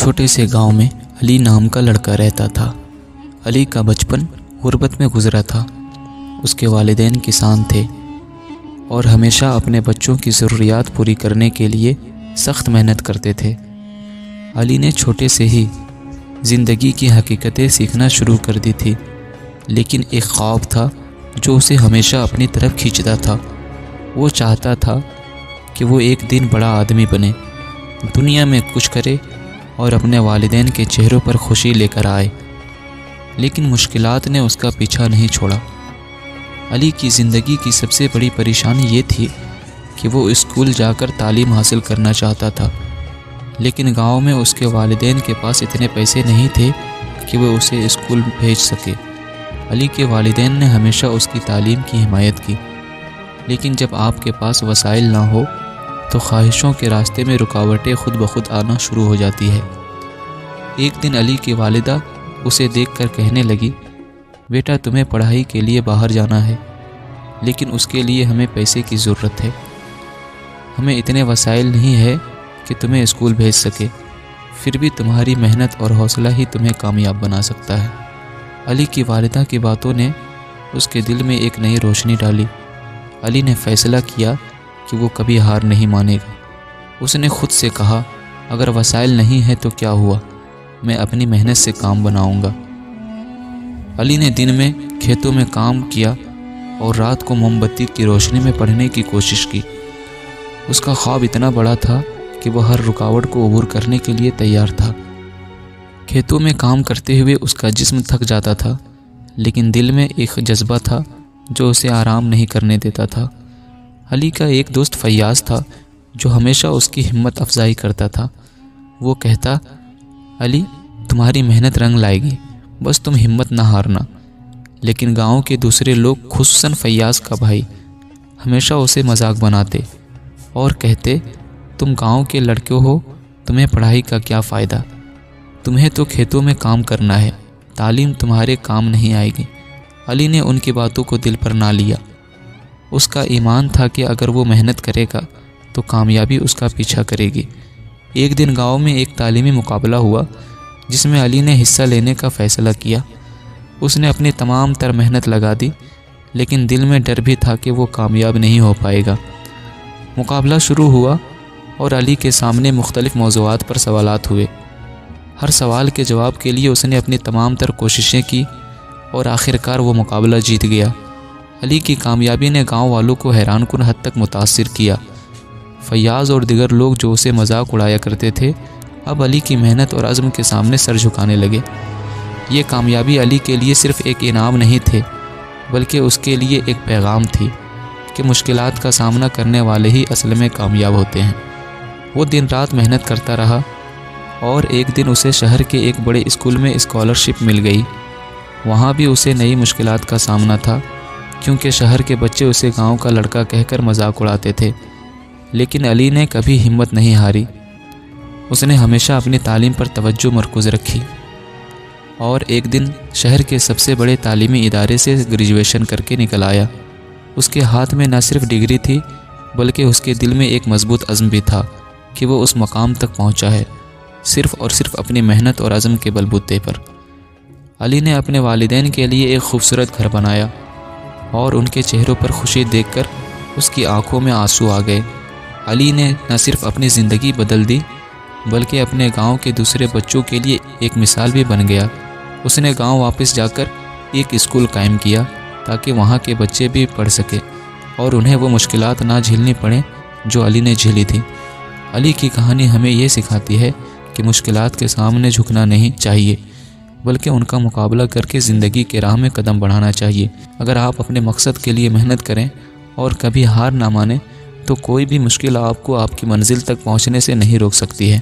چھوٹے سے گاؤں میں علی نام کا لڑکا رہتا تھا۔ علی کا بچپن غربت میں گزرا تھا۔ اس کے والدین کسان تھے اور ہمیشہ اپنے بچوں کی ضروریات پوری کرنے کے لیے سخت محنت کرتے تھے۔ علی نے چھوٹے سے ہی زندگی کی حقیقتیں سیکھنا شروع کر دی تھی، لیکن ایک خواب تھا جو اسے ہمیشہ اپنی طرف کھینچتا تھا۔ وہ چاہتا تھا کہ وہ ایک دن بڑا آدمی بنے، دنیا میں کچھ کرے اور اپنے والدین کے چہروں پر خوشی لے کر آئے، لیکن مشکلات نے اس کا پیچھا نہیں چھوڑا۔ علی کی زندگی کی سب سے بڑی پریشانی یہ تھی کہ وہ اسکول جا کر تعلیم حاصل کرنا چاہتا تھا، لیکن گاؤں میں اس کے والدین کے پاس اتنے پیسے نہیں تھے کہ وہ اسے اسکول بھیج سکے۔ علی کے والدین نے ہمیشہ اس کی تعلیم کی حمایت کی، لیکن جب آپ کے پاس وسائل نہ ہو تو خواہشوں کے راستے میں رکاوٹیں خود بخود آنا شروع ہو جاتی ہے۔ ایک دن علی کی والدہ اسے دیکھ کر کہنے لگی، بیٹا تمہیں پڑھائی کے لیے باہر جانا ہے، لیکن اس کے لیے ہمیں پیسے کی ضرورت ہے۔ ہمیں اتنے وسائل نہیں ہے کہ تمہیں اسکول بھیج سکے، پھر بھی تمہاری محنت اور حوصلہ ہی تمہیں کامیاب بنا سکتا ہے۔ علی کی والدہ کی باتوں نے اس کے دل میں ایک نئی روشنی ڈالی۔ علی نے فیصلہ کیا کہ وہ کبھی ہار نہیں مانے گا۔ اس نے خود سے کہا، اگر وسائل نہیں ہے تو کیا ہوا، میں اپنی محنت سے کام بناؤں گا۔ علی نے دن میں کھیتوں میں کام کیا اور رات کو موم بتی کی روشنی میں پڑھنے کی کوشش کی۔ اس کا خواب اتنا بڑا تھا کہ وہ ہر رکاوٹ کو عبور کرنے کے لیے تیار تھا۔ کھیتوں میں کام کرتے ہوئے اس کا جسم تھک جاتا تھا، لیکن دل میں ایک جذبہ تھا جو اسے آرام نہیں کرنے دیتا تھا۔ علی کا ایک دوست فیاض تھا جو ہمیشہ اس کی ہمت افزائی کرتا تھا۔ وہ کہتا، علی تمہاری محنت رنگ لائے گی، بس تم ہمت نہ ہارنا۔ لیکن گاؤں کے دوسرے لوگ، خصوصاً فیاض کا بھائی، ہمیشہ اسے مذاق بناتے اور کہتے، تم گاؤں کے لڑکے ہو، تمہیں پڑھائی کا کیا فائدہ، تمہیں تو کھیتوں میں کام کرنا ہے، تعلیم تمہارے کام نہیں آئے گی۔ علی نے ان کی باتوں کو دل پر نہ لیا۔ اس کا ایمان تھا کہ اگر وہ محنت کرے گا تو کامیابی اس کا پیچھا کرے گی۔ ایک دن گاؤں میں ایک تعلیمی مقابلہ ہوا جس میں علی نے حصہ لینے کا فیصلہ کیا۔ اس نے اپنی تمام تر محنت لگا دی، لیکن دل میں ڈر بھی تھا کہ وہ کامیاب نہیں ہو پائے گا۔ مقابلہ شروع ہوا اور علی کے سامنے مختلف موضوعات پر سوالات ہوئے۔ ہر سوال کے جواب کے لیے اس نے اپنی تمام تر کوششیں کی اور آخرکار وہ مقابلہ جیت گیا۔ علی کی کامیابی نے گاؤں والوں کو حیران کن حد تک متاثر کیا۔ فیاض اور دیگر لوگ جو اسے مذاق اڑایا کرتے تھے، اب علی کی محنت اور عزم کے سامنے سر جھکانے لگے۔ یہ کامیابی علی کے لیے صرف ایک انعام نہیں تھے، بلکہ اس کے لیے ایک پیغام تھی کہ مشکلات کا سامنا کرنے والے ہی اصل میں کامیاب ہوتے ہیں۔ وہ دن رات محنت کرتا رہا اور ایک دن اسے شہر کے ایک بڑے اسکول میں اسکالرشپ مل گئی۔ وہاں بھی اسے نئی مشکلات کا سامنا تھا، کیونکہ شہر کے بچے اسے گاؤں کا لڑکا کہہ کر مذاق اڑاتے تھے، لیکن علی نے کبھی ہمت نہیں ہاری۔ اس نے ہمیشہ اپنی تعلیم پر توجہ مرکوز رکھی اور ایک دن شہر کے سب سے بڑے تعلیمی ادارے سے گریجویشن کر کے نکل آیا۔ اس کے ہاتھ میں نہ صرف ڈگری تھی، بلکہ اس کے دل میں ایک مضبوط عزم بھی تھا کہ وہ اس مقام تک پہنچا ہے، صرف اور صرف اپنی محنت اور عزم کے بلبوتے پر۔ علی نے اپنے والدین کے لیے ایک خوبصورت گھر بنایا اور ان کے چہروں پر خوشی دیکھ کر اس کی آنکھوں میں آنسو آ گئے۔ علی نے نہ صرف اپنی زندگی بدل دی، بلکہ اپنے گاؤں کے دوسرے بچوں کے لیے ایک مثال بھی بن گیا۔ اس نے گاؤں واپس جا کر ایک اسکول قائم کیا تاکہ وہاں کے بچے بھی پڑھ سکیں اور انہیں وہ مشکلات نہ جھیلنی پڑیں جو علی نے جھیلی تھی۔ علی کی کہانی ہمیں یہ سکھاتی ہے کہ مشکلات کے سامنے جھکنا نہیں چاہیے، بلکہ ان کا مقابلہ کر کے زندگی کے راہ میں قدم بڑھانا چاہیے۔ اگر آپ اپنے مقصد کے لیے محنت کریں اور کبھی ہار نہ مانیں تو کوئی بھی مشکل آپ کو آپ کی منزل تک پہنچنے سے نہیں روک سکتی ہے۔